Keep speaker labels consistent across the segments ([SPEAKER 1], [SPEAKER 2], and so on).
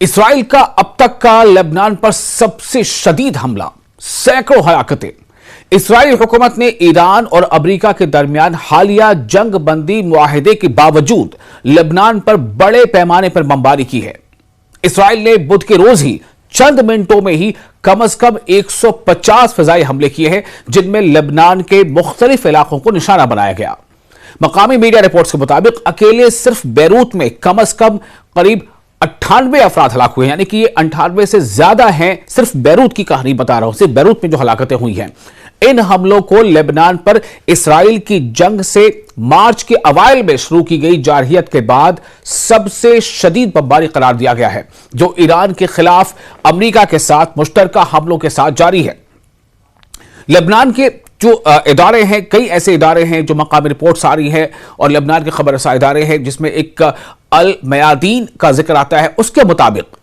[SPEAKER 1] Israel का अब तक का लेबनान पर सबसे शदीद हमला, सैकड़ों हलाकतें। इसराइली हुकूमत ने ईरान और अमेरिका के दरमियान हालिया जंग बंदी मुआहिदे के बावजूद लेबनान पर बड़े पैमाने पर बमबारी की है। इसराइल ने बुध के रोज ही चंद मिनटों में ही कम से कम 150 फिजाई हमले किए हैं, जिनमें लेबनान के मुख्तलिफ इलाकों को निशाना बनाया गया। मकामी मीडिया रिपोर्ट्स के मुताबिक अकेले सिर्फ बैरूत में कम से कम करीब 98 अफराद हलाक हुए हैं, यानी कि ये 98 से ज्यादा हैं। सिर्फ बैरूत की कहानी बता रहा हूं, सिर्फ बैरूत में जो हलाकतें हुई हैं। इन हमलों को लेबनान पर इसराइल की जंग से मार्च के अवाइल में शुरू की गई जारहियत के बाद सबसे शदीद बमबारी करार दिया गया है, जो ईरान के खिलाफ अमेरिका के साथ मुश्तरका हमलों के साथ जारी है। लेबनान के जो इदारे हैं, कई ऐसे इदारे हैं जो मकामी रिपोर्ट्स आ रही है और लेबनान के खबर रसा इदारे हैं, जिसमें एक अल मयादीन का जिक्र आता है। उसके मुताबिक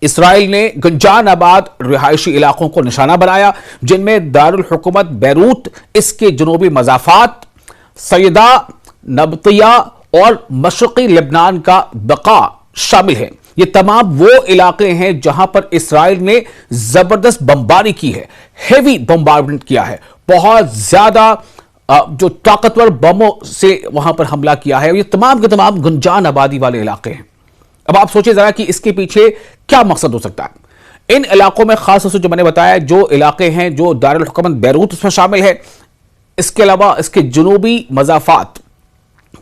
[SPEAKER 1] इसराइल ने गंजानाबाद रिहायशी इलाकों को निशाना बनाया, जिनमें दारुल हुकूमत बैरूत, इसके जनूबी मजाफात, सैदा, नबतिया और मशरकी लेबनान का बका शामिल है। ये तमाम वो इलाके हैं जहां पर इसराइल ने जबरदस्त बमबारी की है, हेवी बमबारमेंट किया है, बहुत ज्यादा जो ताकतवर बमों से वहां पर हमला किया है। ये तमाम के तमाम गुंजान आबादी वाले इलाके हैं। अब आप सोचिए जरा कि इसके पीछे क्या मकसद हो सकता है। इन इलाकों में खास तौर से जो मैंने बताया, जो इलाके हैं, जो दारुल हुकूमत बैरूत उसमें शामिल है। इसके अलावा इसके जुनूबी मजाफात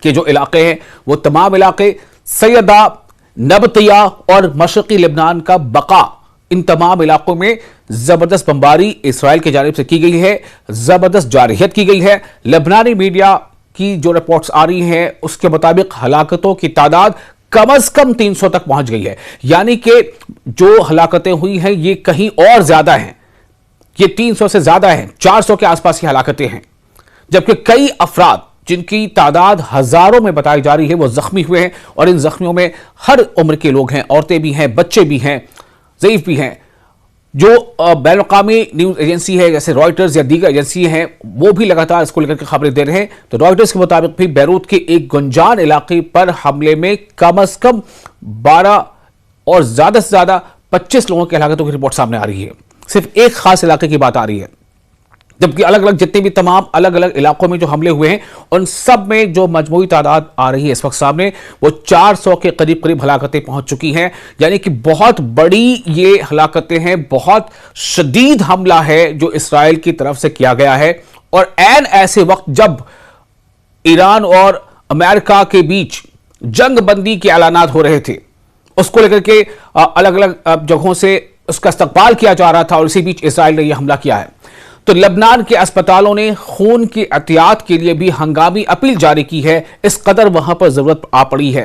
[SPEAKER 1] के जो इलाके हैं, वो तमाम इलाके, सैयदा, नबतिया और मशरकी लेबनान का बका, इन तमाम इलाकों में जबरदस्त बमबारी इसराइल की जानिब से की गई है, जबरदस्त जारहियत की गई है। लेबनानी मीडिया की जो रिपोर्ट्स आ रही हैं, उसके मुताबिक हलाकतों की तादाद कम से कम 300 तक पहुंच गई है, यानी कि जो हलाकतें हुई हैं ये कहीं और ज्यादा हैं। ये 300 से ज्यादा हैं, 400 के आसपास की हलाकतें हैं, जबकि कई अफराद जिनकी तादाद हजारों में बताई जा रही है वो जख्मी हुए हैं। और इन जख्मियों में हर उम्र के लोग हैं, औरतें भी हैं, बच्चे भी हैं, ज़ईफ भी हैं। जो बैनुल-अक़वामी न्यूज़ एजेंसी है जैसे रॉयटर्स या दीगर एजेंसी हैं, वो भी लगातार इसको लेकर के खबरें दे रहे हैं। तो रॉयटर्स के मुताबिक भी बैरूत के एक गुंजान इलाके पर हमले में कम से कम 12 और ज़्यादा से ज़्यादा 25 लोगों की हलाकतों की रिपोर्ट सामने आ रही है। सिर्फ एक खास इलाके की बात आ रही है, जबकि अलग अलग जितने भी तमाम अलग अलग इलाकों में जो हमले हुए हैं, उन सब में जो मजमूई तादाद आ रही है इस वक्त सामने, वो 400 के करीब करीब हलाकतें पहुंच चुकी हैं। यानी कि बहुत बड़ी ये हलाकतें हैं, बहुत शदीद हमला है जो इसराइल की तरफ से किया गया है। और ऐन ऐसे वक्त जब ईरान और अमेरिका के बीच जंग बंदी के ऐलानात हो रहे थे, उसको लेकर के अलग अलग जगहों से उसका इस्तकबाल किया जा रहा था, और इसी बीच इसराइल ने यह हमला किया है। तो लेबनान के अस्पतालों ने खून की एहतियात के लिए भी हंगामी अपील जारी की है, इस कदर वहां पर जरूरत आ पड़ी है।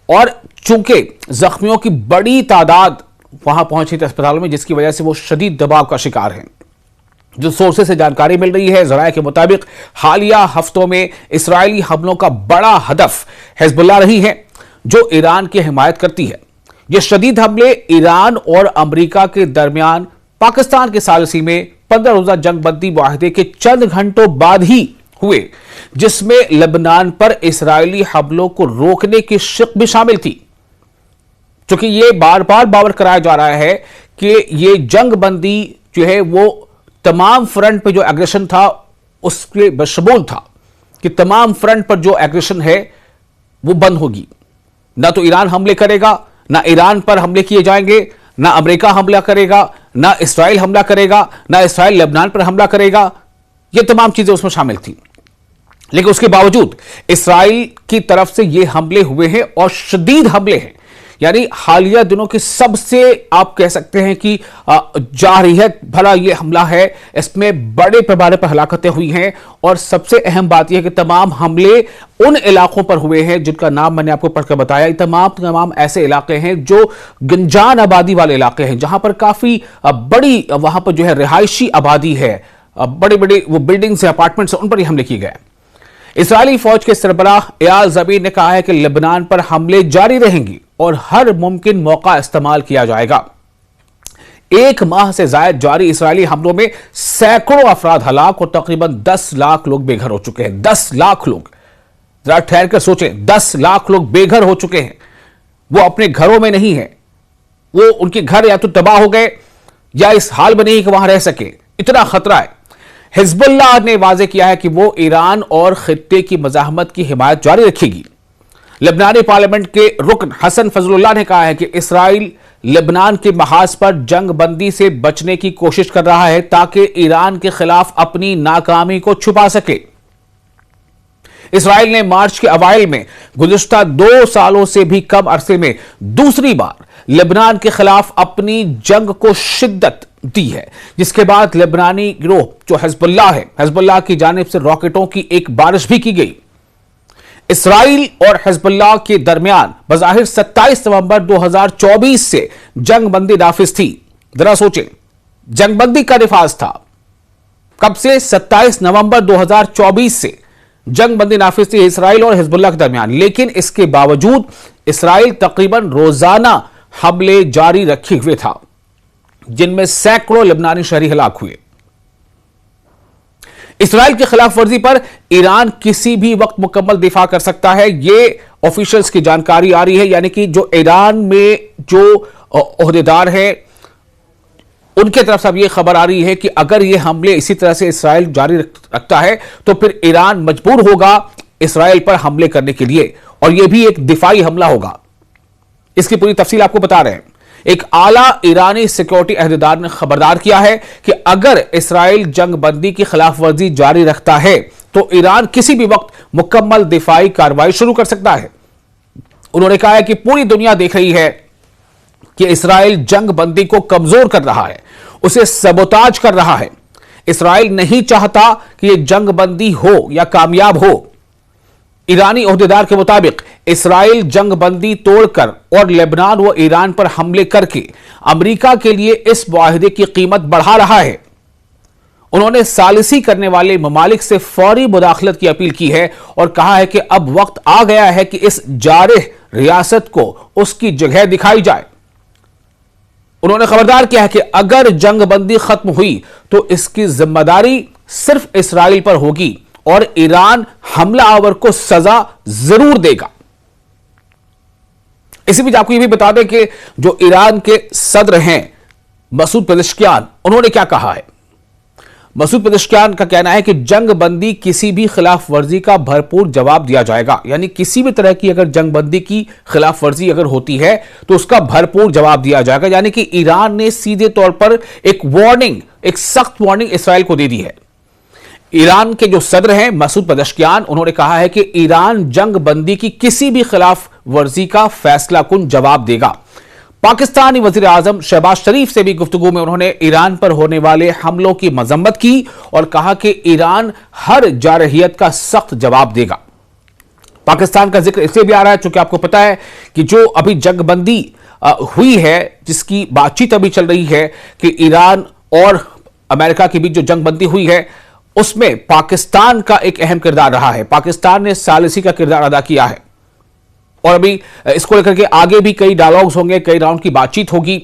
[SPEAKER 1] और चूंकि जख्मियों की बड़ी तादाद वहां पहुंची थी अस्पतालों में, जिसकी वजह से वो शदीद दबाव का शिकार हैं। जो सोर्सेस से जानकारी मिल रही है, जराये के मुताबिक हालिया हफ्तों में इसराइली हमलों का बड़ा हदफ हिजबुल्लाह रही है, जो ईरान की हिमायत करती है। ये शदीद हमले ईरान और अमेरिका के दरमियान पाकिस्तान के सालिसी में 15 रोजा जंग बंदी मुआहिदे के चंद घंटों बाद ही हुए, जिसमें लेबनान पर इसराइली हमलों को रोकने की शिक भी शामिल थी। क्योंकि यह बार बार बावर कराया जा रहा है कि यह जंग बंदी जो है वो तमाम फ्रंट पर जो एग्रेशन था उसके बशमूल था कि तमाम फ्रंट पर जो एग्रेशन है वो बंद होगी। ना तो ईरान हमले करेगा, ना ईरान पर हमले किए जाएंगे, ना अमेरिका हमला करेगा, ना इसराइल हमला करेगा, ना इसराइल लेबनान पर हमला करेगा। ये तमाम चीजें उसमें शामिल थी। लेकिन उसके बावजूद इसराइल की तरफ से ये हमले हुए हैं और शदीद हमले हैं। यानी हालिया दिनों के सबसे आप कह सकते हैं कि जारहियत भरा ये हमला है। इसमें बड़े पैमाने पर हलाकतें हुई हैं, और सबसे अहम बात यह है कि तमाम हमले उन इलाकों पर हुए हैं जिनका नाम मैंने आपको पढ़कर बताया। ये तमाम ऐसे इलाके हैं जो गंजान आबादी वाले इलाके हैं, जहां पर काफी बड़ी वहां पर जो है रिहायशी आबादी है, बड़े बड़े वो बिल्डिंग्स, अपार्टमेंट्स, उन पर ही हमले किए गए। इस्राएली फौज के सरबराह एयाल ज़मीर ने कहा है कि लेबनान पर हमले जारी रहेंगी और हर मुमकिन मौका इस्तेमाल किया जाएगा। एक माह से ज्यादा जारी इस्राएली हमलों में सैकड़ों अफराद हलाक और तकरीबन 10 लाख लोग बेघर हो चुके हैं। 10 लाख लोग, जरा ठहर कर सोचें, 10 लाख लोग बेघर हो चुके हैं। वो अपने घरों में नहीं है, वो उनके घर या तो तबाह हो गए या इस हाल में नहीं कि वहां रह सके, इतना खतरा है। हिजबुल्लाह ने वाजे किया है कि वो ईरान और खित्ते की मज़ाहमत की हिमायत जारी रखेगी। लेबनानी पार्लियामेंट के रुकन हसन फजलुल्लाह ने कहा है कि इसराइल लेबनान के महाज पर जंग बंदी से बचने की कोशिश कर रहा है ताकि ईरान के खिलाफ अपनी नाकामी को छुपा सके। इसराइल ने मार्च के अवाइल में गुज़िश्ता 2 सालों से भी कम अरसे में दूसरी बार लेबनान के खिलाफ अपनी जंग को शिद्दत दी है, जिसके बाद लेबनानी गिरोह जो हिजबुल्लाह है, हिजबुल्लाह की जानिब से रॉकेटों की एक बारिश भी की गई। इसराइल और हिजबुल्लाह के दरमियान बज़ाहिर 27 नवंबर 2024 से जंगबंदी नाफिज थी। जरा सोचें, जंगबंदी का निफाज था कब से? 27 नवंबर 2024 से जंगबंदी नाफिज थी इसराइल और हिजबुल्लाह के दरमियान। लेकिन इसके बावजूद इसराइल तकरीबन रोजाना हमले जारी रखे हुए था, जिनमें सैकड़ों लेबनानी शहरी हलाक हुए। इसराइल की खिलाफ वर्जी पर ईरान किसी भी वक्त मुकम्मल दिफा कर सकता है, यह ऑफिशियल्स की जानकारी आ रही है। यानी कि जो ईरान में जो ओहदेदार है उनके तरफ से अब यह खबर आ रही है कि अगर यह हमले इसी तरह से इसराइल जारी रखता है तो फिर ईरान मजबूर होगा इसराइल पर हमले करने के लिए, और यह भी एक दिफाई हमला होगा। इसकी पूरी तफसील आपको बता रहे हैं। एक आला ईरानी सिक्योरिटी अहदेदार ने खबरदार किया है कि अगर इसराइल जंग बंदी की खिलाफ वर्जी जारी रखता है तो ईरान किसी भी वक्त मुकम्मल दिफाई कार्रवाई शुरू कर सकता है। उन्होंने कहा है कि पूरी दुनिया देख रही है कि इसराइल जंग बंदी को कमजोर कर रहा है, उसे सबोताज कर रहा है। इसराइल नहीं चाहता कि यह जंग बंदी हो या कामयाब हो। ईरानी ओहदेदार के मुताबिक इसराइल जंग बंदी तोड़कर और लेबनान व ईरान पर हमले करके अमेरिका के लिए इस मुआहिदे की कीमत बढ़ा रहा है। उन्होंने सालिसी करने वाले ममालिक से फौरी मुदाखलत की अपील की है और कहा है कि अब वक्त आ गया है कि इस जारिह रियासत को उसकी जगह दिखाई जाए। उन्होंने खबरदार किया है कि अगर जंग बंदी खत्म हुई तो इसकी जिम्मेदारी सिर्फ इसराइल पर होगी और ईरान हमलावर को सजा जरूर देगा। इसी बीच आपको यह भी बता दें कि जो ईरान के सदर हैं मसूद पेजेश्कियान, उन्होंने क्या कहा है। मसूद पेजेश्कियान का कहना है कि जंग बंदी किसी भी खिलाफ वर्जी का भरपूर जवाब दिया जाएगा। यानी किसी भी तरह की अगर जंग बंदी की खिलाफ वर्जी अगर होती है तो उसका भरपूर जवाब दिया जाएगा। यानी कि ईरान ने सीधे तौर पर एक वार्निंग, एक सख्त वार्निंग इसराइल को दे दी है। ईरान के जो सदर हैं मसूद पेजेश्कियान, उन्होंने कहा है कि ईरान जंग बंदी की किसी भी खिलाफ वर्जी का फैसला कुन जवाब देगा। पाकिस्तानी वजीर आजम शहबाज शरीफ से भी गुफ्तगू में उन्होंने ईरान पर होने वाले हमलों की मजम्मत की और कहा कि ईरान हर जारहियत का सख्त जवाब देगा। पाकिस्तान का जिक्र इसलिए भी आ रहा है क्योंकि आपको पता है कि जो अभी जंगबंदी हुई है, जिसकी बातचीत अभी चल रही है कि ईरान और अमेरिका के बीच जो जंगबंदी हुई है उसमें पाकिस्तान का एक अहम किरदार रहा है। पाकिस्तान ने सालिसी का किरदार अदा किया है और अभी इसको लेकर के आगे भी कई डायलॉग्स होंगे, कई राउंड की बातचीत होगी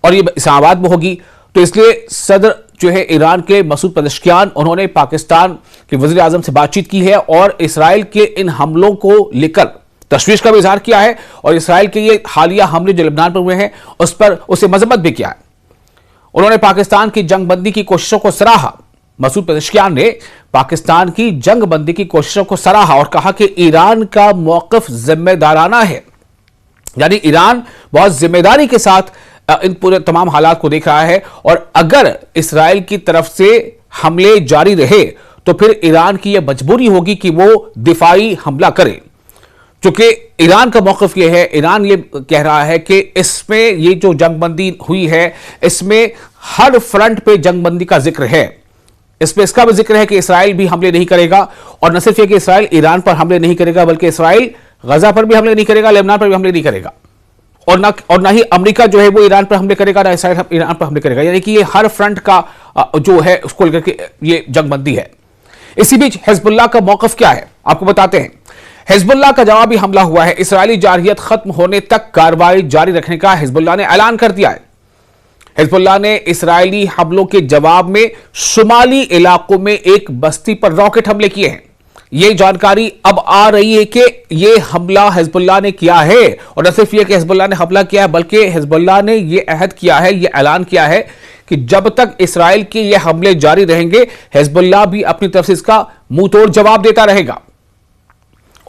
[SPEAKER 1] और ये इस्लामाबाद में होगी। तो इसलिए सदर जो है ईरान के मसूद पेजेश्कियान, उन्होंने पाकिस्तान के वजीर आजम से बातचीत की है और इसराइल के इन हमलों को लेकर तशवीश का भी इजहार किया है और इसराइल के ये हालिया हमले जो लेबनान पर हुए हैं उस पर उसे मजम्मत भी किया है। उन्होंने पाकिस्तान की जंगबंदी की कोशिशों को सराहा। मसूद पेजेश्कियान ने पाकिस्तान की जंगबंदी की कोशिशों को सराहा और कहा कि ईरान का मौक़िफ़ जिम्मेदाराना है। यानी ईरान बहुत जिम्मेदारी के साथ इन पूरे तमाम हालात को देख रहा है और अगर इसराइल की तरफ से हमले जारी रहे तो फिर ईरान की यह मजबूरी होगी कि वो दिफाई हमला करे। क्योंकि ईरान का मौक़िफ़ यह है, ईरान ये कह रहा है कि इसमें ये जो जंगबंदी हुई है इसमें हर फ्रंट पे जंगबंदी का जिक्र है। इसमें इसका भी जिक्र है कि इसराइल भी हमले नहीं करेगा और न सिर्फ ये कि इसराइल ईरान पर हमले नहीं करेगा बल्कि इसराइल गजा पर भी हमले नहीं करेगा, लेबनान पर भी हमले नहीं करेगा और ना ही अमेरिका जो है वो ईरान पर हमले करेगा, ना इसराइल ईरान पर हमले करेगा। यानी कि ये हर फ्रंट का जो है उसको लेकर के ये जंगबंदी है। इसी बीच हिजबुल्लाह का मौक़िफ़ क्या है आपको बताते हैं। हिजबुल्लाह का जवाबी हमला हुआ है। इसराइली जारहियत खत्म होने तक कार्रवाई जारी रखने का हिजबुल्लाह ने ऐलान कर दिया है। हिजबुल्लाह ने इसराइली हमलों के जवाब में शुमाली इलाकों में एक बस्ती पर रॉकेट हमले किए हैं। ये जानकारी अब आ रही है कि ये हमला हिजबुल्लाह ने किया है, और न सिर्फ ये कि हिजबुल्लाह ने हमला किया है, बल्कि हिजबुल्लाह ने ये अहद किया है, ये ऐलान किया है कि जब तक इसराइल के ये हमले जारी रहेंगे, हिजबुल्लाह भी अपनी तरफ से इसका मुंह तोड़ जवाब देता रहेगा।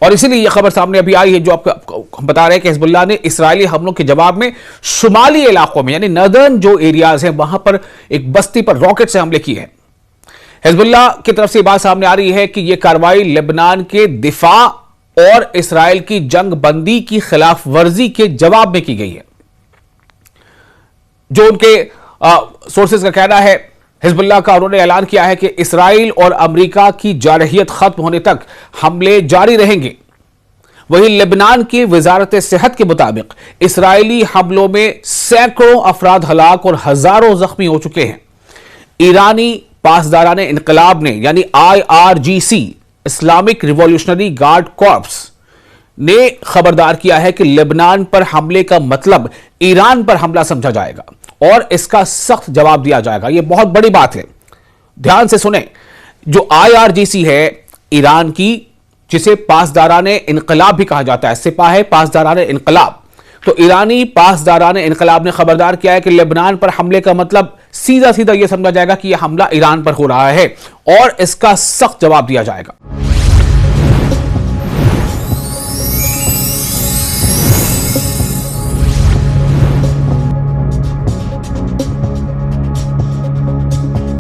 [SPEAKER 1] और इसीलिए यह खबर सामने अभी आई है, जो आपको हम बता रहे हैं कि हिजबुल्लाह ने इसराइली हमलों के जवाब में शुमाली इलाकों में, यानी नदर्न जो एरियाज हैं, वहां पर एक बस्ती पर रॉकेट से हमले किए हैं। हिजबुल्लाह की तरफ से बात सामने आ रही है कि यह कार्रवाई लेबनान के दिफा और इसराइल की जंग बंदी की खिलाफ वर्जी के जवाब में की गई है। जो उनके सोर्सेज का कहना है, हिजबुल्लाह का, उन्होंने ऐलान किया है कि इसराइल और अमेरिका की जारहियत खत्म होने तक हमले जारी रहेंगे। वहीं लेबनान की वजारत सेहत के मुताबिक इसराइली हमलों में सैकड़ों अफराद हलाक और हजारों जख्मी हो चुके हैं। ईरानी पासदारान इनकलाब ने, यानी IRGC, Islamic revolutionary guard corps ने खबरदार किया है कि लेबनान पर हमले का मतलब ईरान पर हमला समझा जाएगा और इसका सख्त जवाब दिया जाएगा। यह बहुत बड़ी बात है, ध्यान से सुने। जो IRGC है ईरान की, जिसे पासदाराने इनकलाब भी कहा जाता है, सिपाही पासदाराने इनकलाब, तो ईरानी पासदाराने इनकलाब ने खबरदार किया है कि लेबनान पर हमले का मतलब सीधा सीधा यह समझा जाएगा कि यह हमला ईरान पर हो रहा है और इसका सख्त जवाब दिया जाएगा।